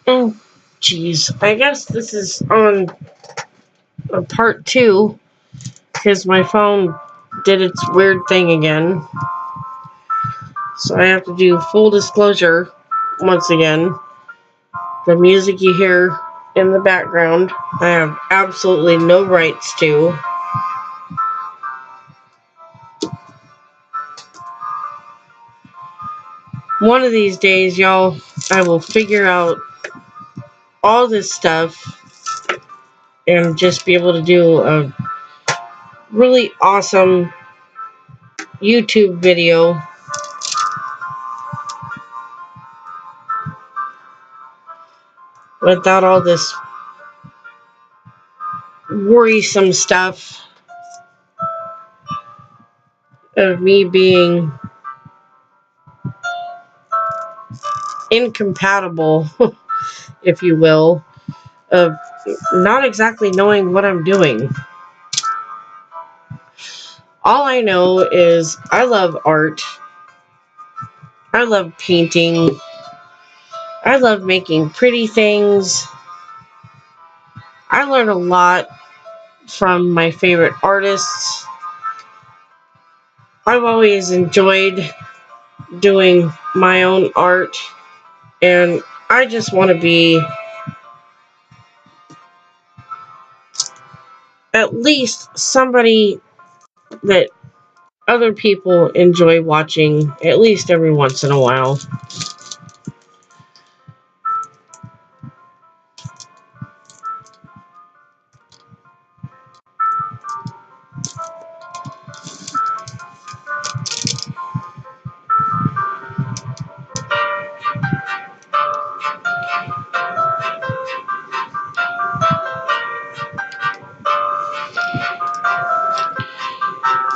Oh, jeez. I guess this is on part two because my phone did its weird thing again. So I have to do full disclosure once again. The music you hear in the background, I have absolutely no rights to. One of these days, y'all, I will figure out all this stuff and just be able to do a really awesome YouTube video without all this worrisome stuff of me being incompatible, if you will, of not exactly knowing what I'm doing. All I know is I love art. I love painting. I love making pretty things. I learn a lot from my favorite artists. I've always enjoyed doing my own art, and I just want to be at least somebody that other people enjoy watching at least every once in a while.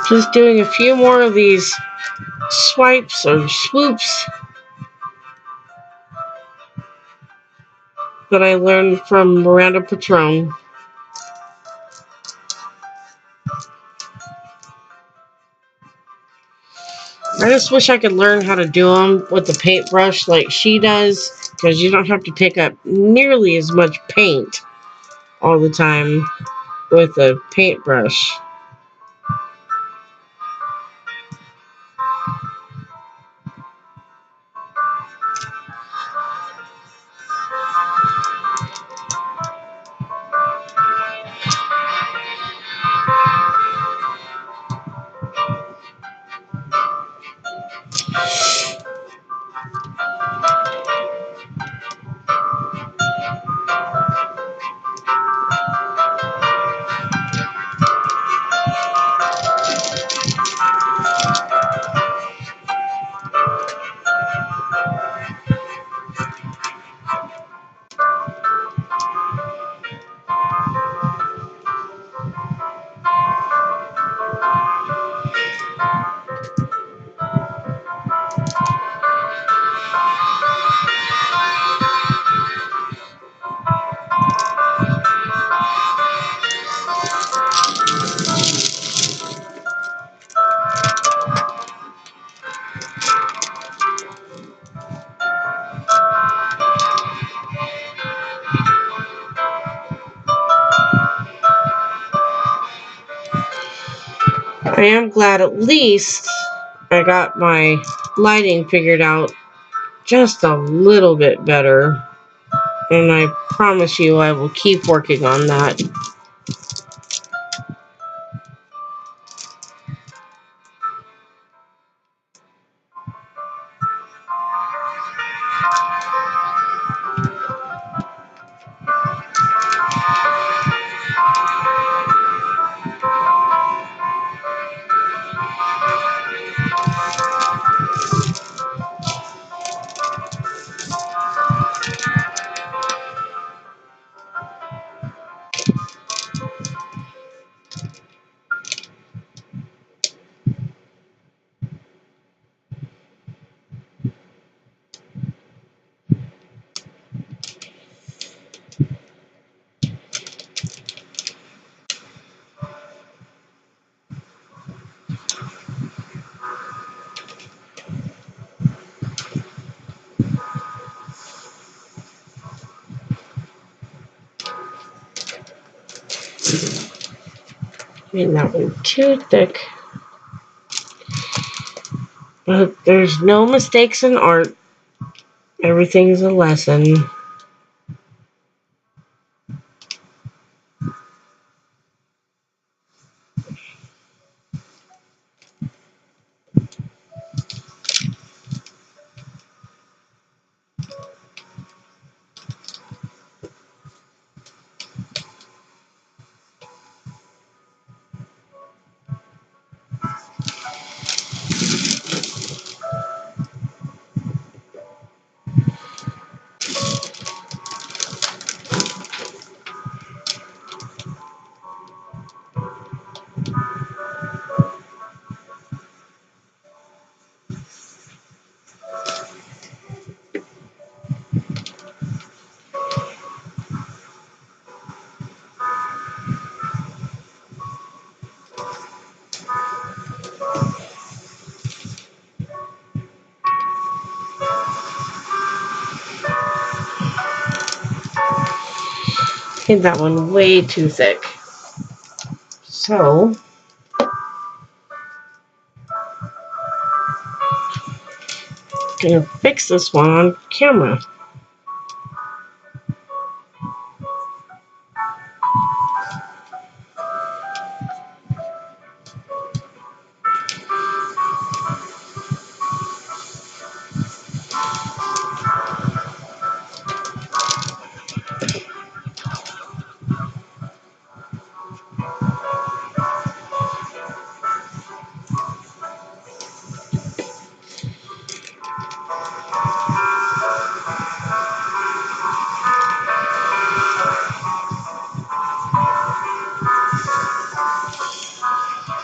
Just doing a few more of these swipes or swoops that I learned from Miranda Patron. I just wish I could learn how to do them with the paintbrush like she does, because you don't have to pick up nearly as much paint all the time with a paintbrush. I am glad at least I got my lighting figured out just a little bit better. And I promise you I will keep working on that. And that one too thick. But there's no mistakes in art. Everything's a lesson. Made that one way too thick. So gonna fix this one on camera.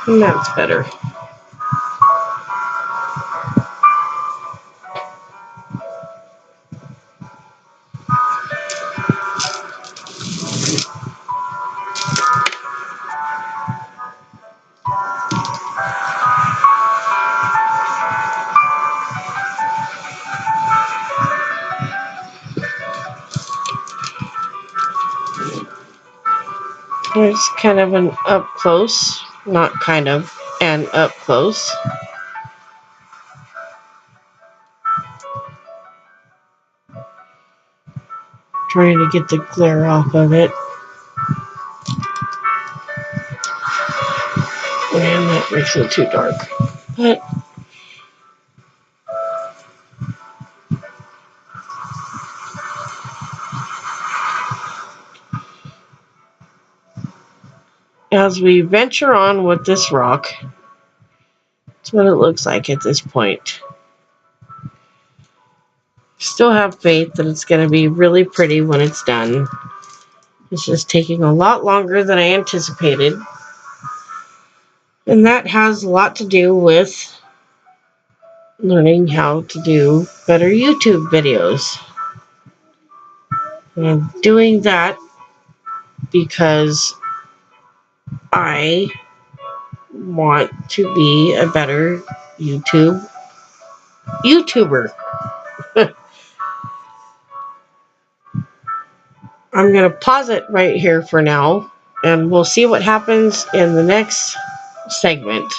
And that's better. There's kind of an up close, not kind of, and up close. Trying to get the glare off of it. And that makes it too dark. But as we venture on with this rock, that's what it looks like at this point. Still have faith that it's going to be really pretty when it's done. It's just taking a lot longer than I anticipated. And that has a lot to do with learning how to do better YouTube videos. And I'm doing that because I want to be a better YouTuber. I'm going to pause it right here for now, and we'll see what happens in the next segment.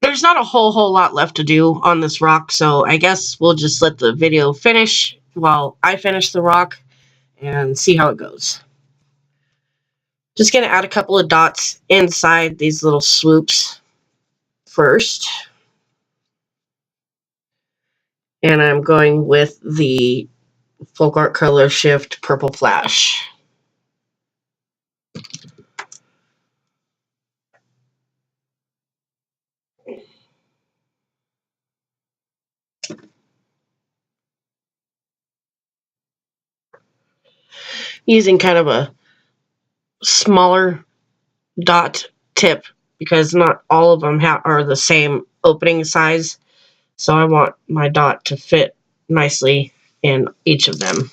There's not a whole lot left to do on this rock, so I guess we'll just let the video finish while I finish the rock and see how it goes. Just going to add a couple of dots inside these little swoops first. And I'm going with the Folk Art Color Shift Purple Flash. Using kind of a smaller dot tip because not all of them are the same opening size. So I want my dot to fit nicely in each of them.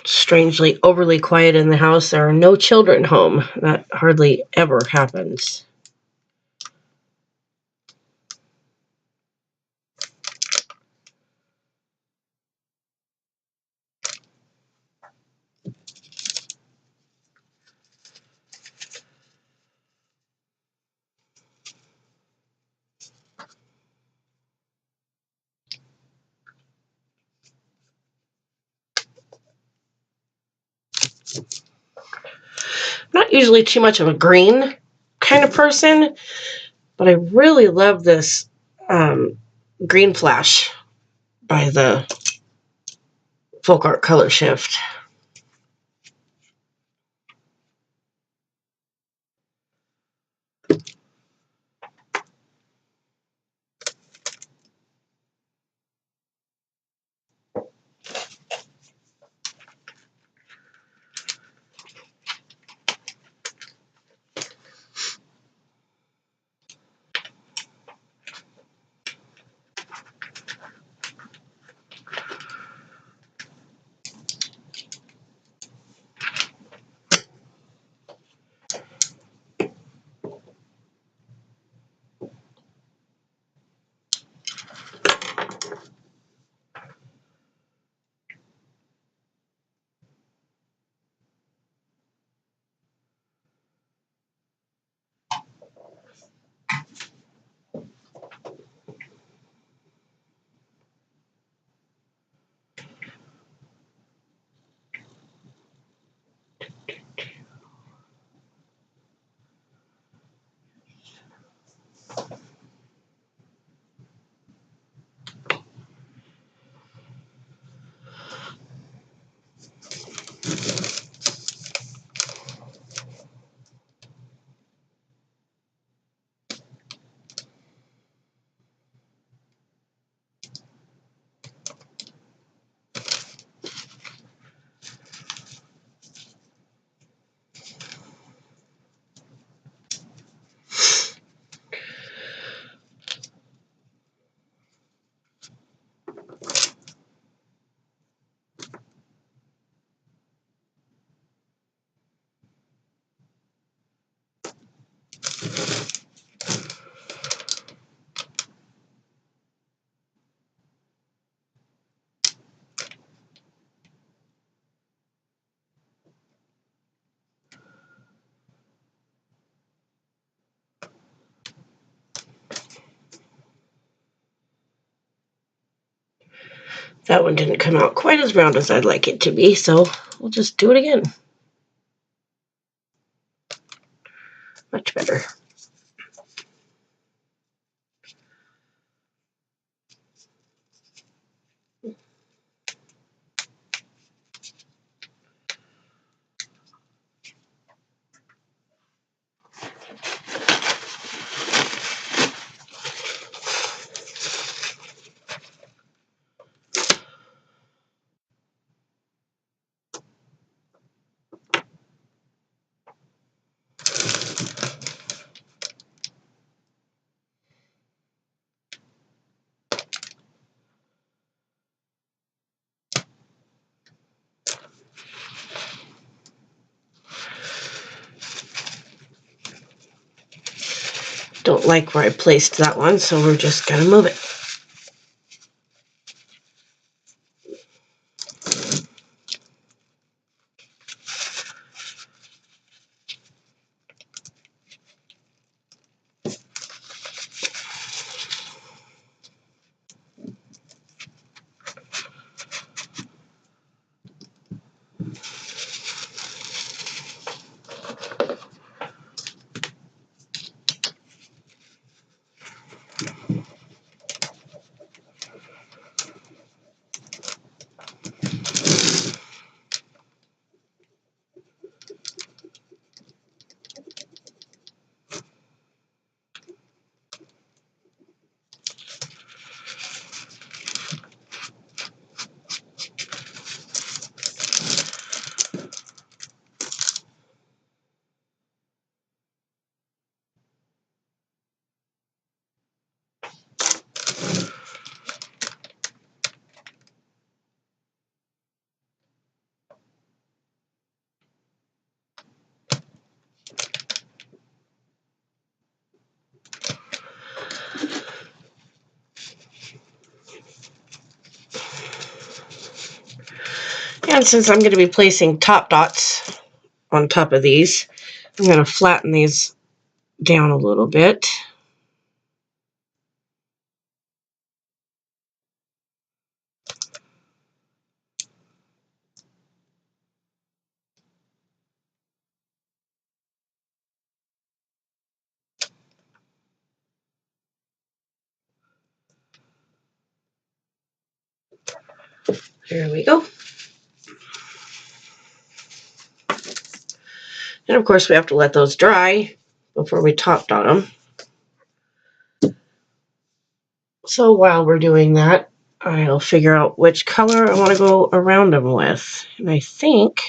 Strangely overly quiet in the house. There are no children home. That hardly ever happens. Not usually too much of a green kind of person, but I really love this green flash by the Folk Art Color Shift. That one didn't come out quite as round as I'd like it to be, so we'll just do it again. Much better. Don't like where I placed that one, so we're just going to move it. And since I'm going to be placing top dots on top of these, I'm going to flatten these down a little bit. There we go. And of course we have to let those dry before we top dot them. So while we're doing that, I'll figure out which color I want to go around them with. And I think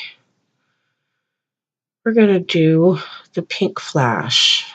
we're going to do the pink flash.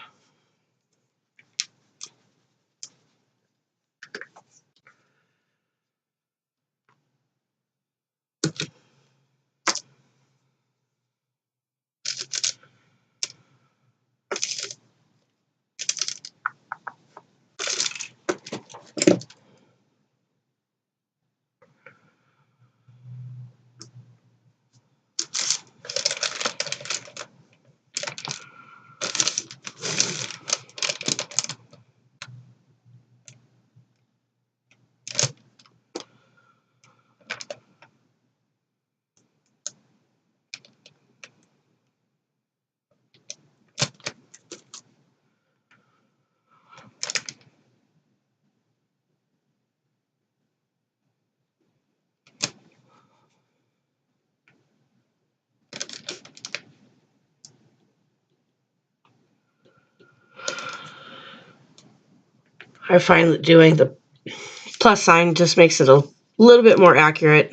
I find that doing the plus sign just makes it a little bit more accurate.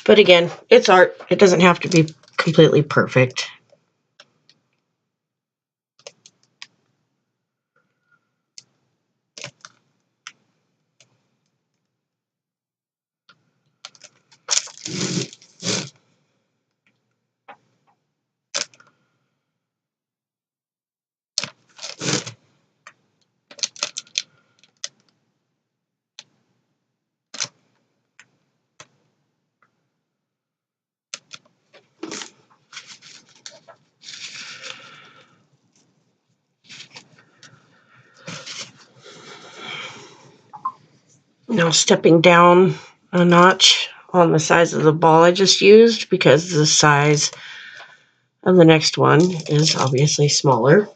But again, it's art. It doesn't have to be completely perfect. Now stepping down a notch on the size of the ball I just used because the size of the next one is obviously smaller.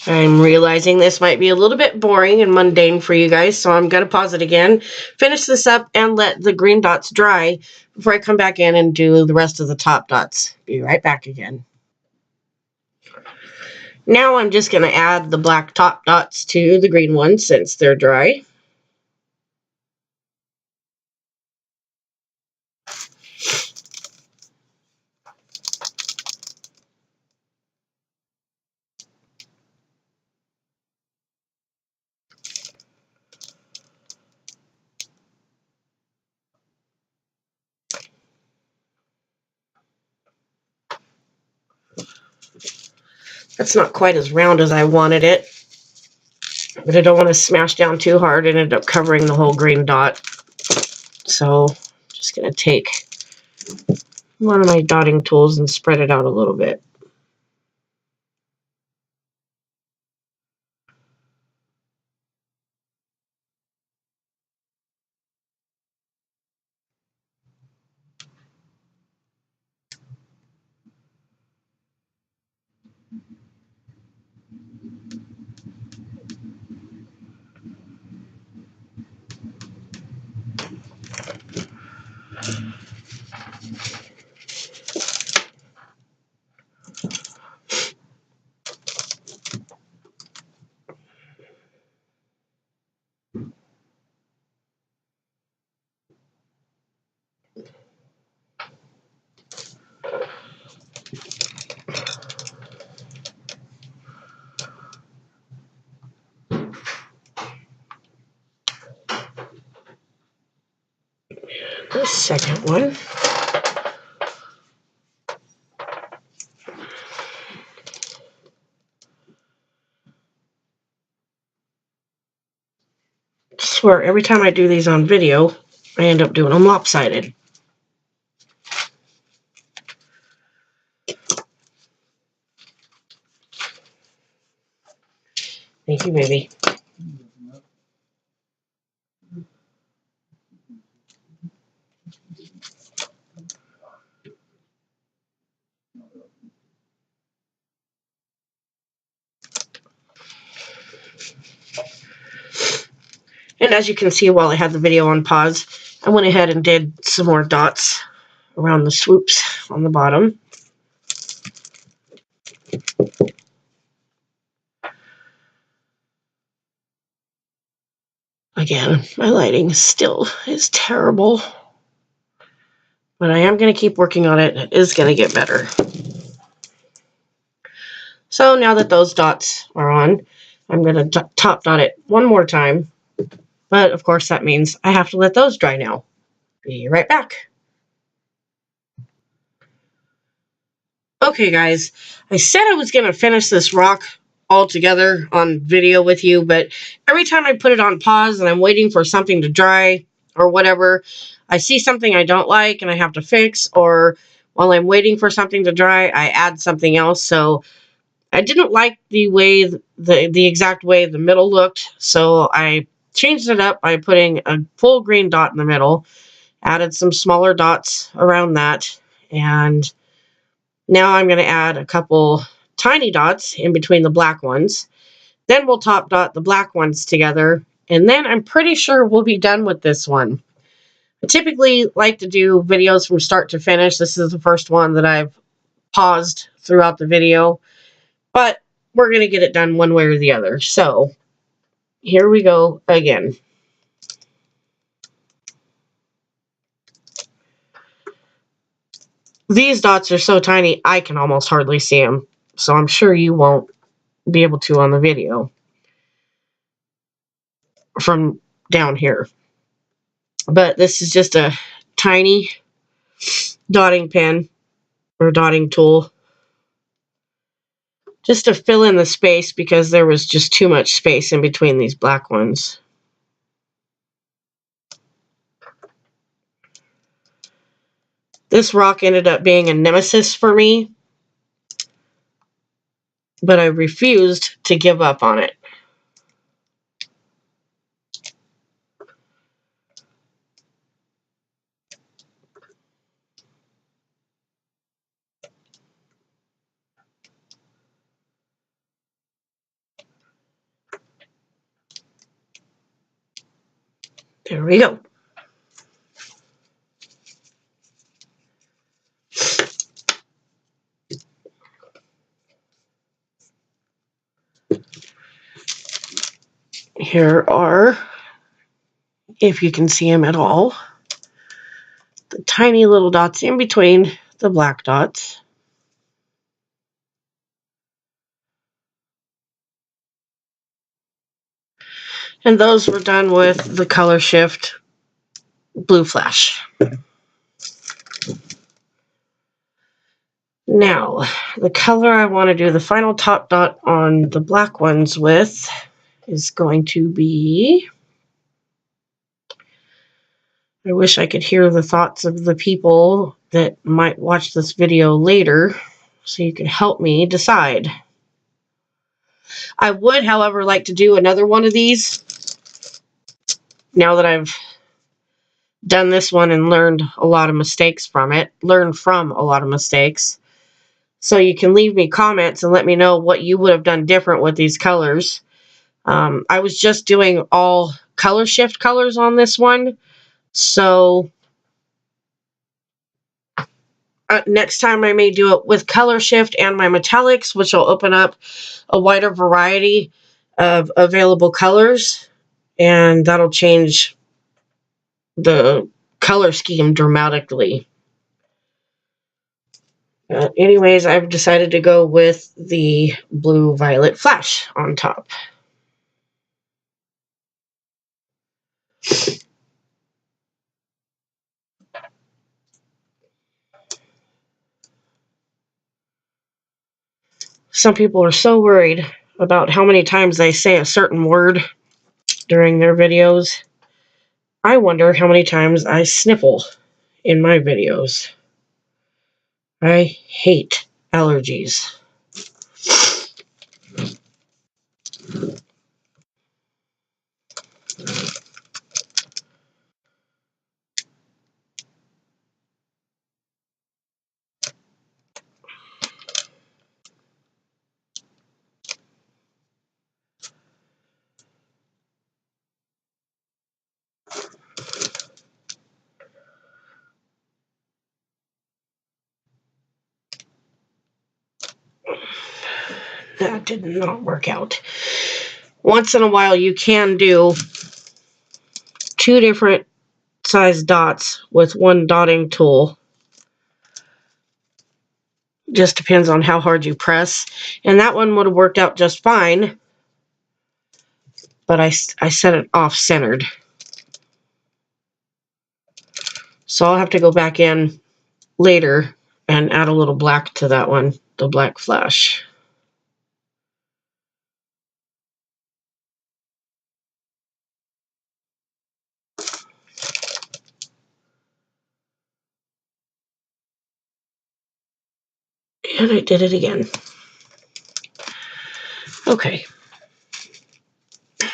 I'm realizing this might be a little bit boring and mundane for you guys, so I'm going to pause it again, finish this up, and let the green dots dry before I come back in and do the rest of the top dots. Be right back again. Now I'm just going to add the black top dots to the green ones since they're dry. That's not quite as round as I wanted it, but I don't want to smash down too hard and end up covering the whole green dot. So I'm just going to take one of my dotting tools and spread it out a little bit. The second one. I swear, every time I do these on video, I end up doing them lopsided. Thank you, baby. And as you can see, while I had the video on pause, I went ahead and did some more dots around the swoops on the bottom. Again, my lighting still is terrible, but I am going to keep working on it. It is going to get better. So now that those dots are on, I'm going to top dot it one more time. But of course, that means I have to let those dry now. Be right back. Okay, guys, I said I was going to finish this rock all together on video with you, but every time I put it on pause and I'm waiting for something to dry or whatever, I see something I don't like and I have to fix, or while I'm waiting for something to dry, I add something else. So I didn't like the way the exact way the middle looked, so I changed it up by putting a full green dot in the middle, added some smaller dots around that, and now I'm going to add a couple tiny dots in between the black ones. Then we'll top dot the black ones together, and then I'm pretty sure we'll be done with this one. I typically like to do videos from start to finish. This is the first one that I've paused throughout the video, but we're going to get it done one way or the other. So here we go again. These dots are so tiny, I can almost hardly see them, so I'm sure you won't be able to on the video from down here. But this is just a tiny dotting pen or dotting tool just to fill in the space because there was just too much space in between these black ones. This rock ended up being a nemesis for me, but I refused to give up on it. There we go. Here are, if you can see them at all, the tiny little dots in between the black dots. And those were done with the Color Shift Blue Flash. Now, the color I want to do the final top dot on the black ones with is going to be... I wish I could hear the thoughts of the people that might watch this video later so you could help me decide. I would, however, like to do another one of these now that I've done this one and learned a lot of mistakes from it. Learned from a lot of mistakes. So you can leave me comments and let me know what you would have done different with these colors. I was just doing all color shift colors on this one. So next time I may do it with color shift and my metallics, which will open up a wider variety of available colors. And that'll change the color scheme dramatically. Anyways, I've decided to go with the blue violet flash on top. Some people are so worried about how many times they say a certain word during their videos. I wonder how many times I sniffle in my videos. I hate allergies. That did not work out. Once in a while, you can do 2 different size dots with one dotting tool. Just depends on how hard you press. And that one would have worked out just fine, but I set it off-centered. So I'll have to go back in later and add a little black to that one, the black flash. And I did it again. Okay.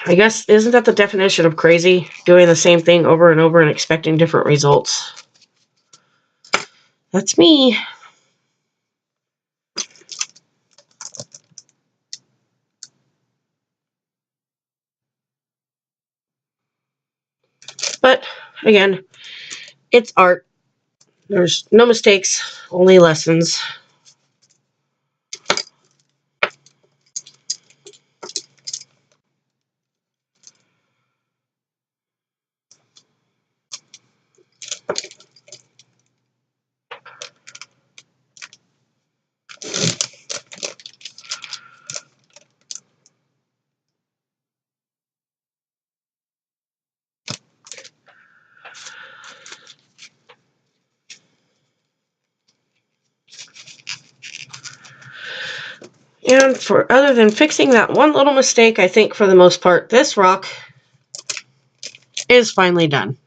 I guess, isn't that the definition of crazy? Doing the same thing over and over and expecting different results. That's me. But, again, it's art. There's no mistakes, only lessons. And for other than fixing that one little mistake, I think for the most part, this rock is finally done.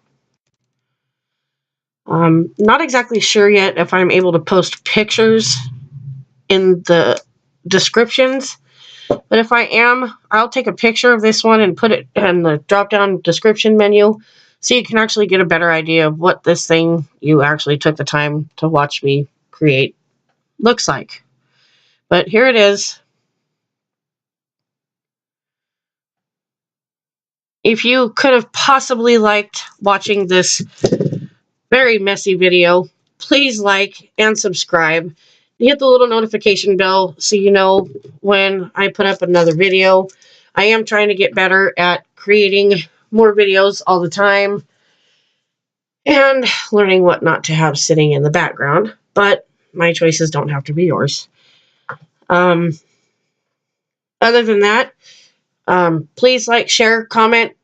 Not exactly sure yet if I'm able to post pictures in the descriptions, but if I am, I'll take a picture of this one and put it in the drop-down description menu so you can actually get a better idea of what this thing you actually took the time to watch me create looks like. But here it is. If you could have possibly liked watching this very messy video, please like and subscribe. Hit the little notification bell so you know when I put up another video. I am trying to get better at creating more videos all the time and learning what not to have sitting in the background, but my choices don't have to be yours. Other than that, please like, share, comment.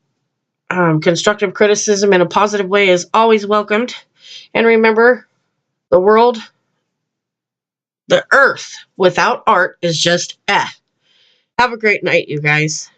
Constructive criticism in a positive way is always welcomed. And remember, the world, the earth without art is just eh. Have a great night, you guys.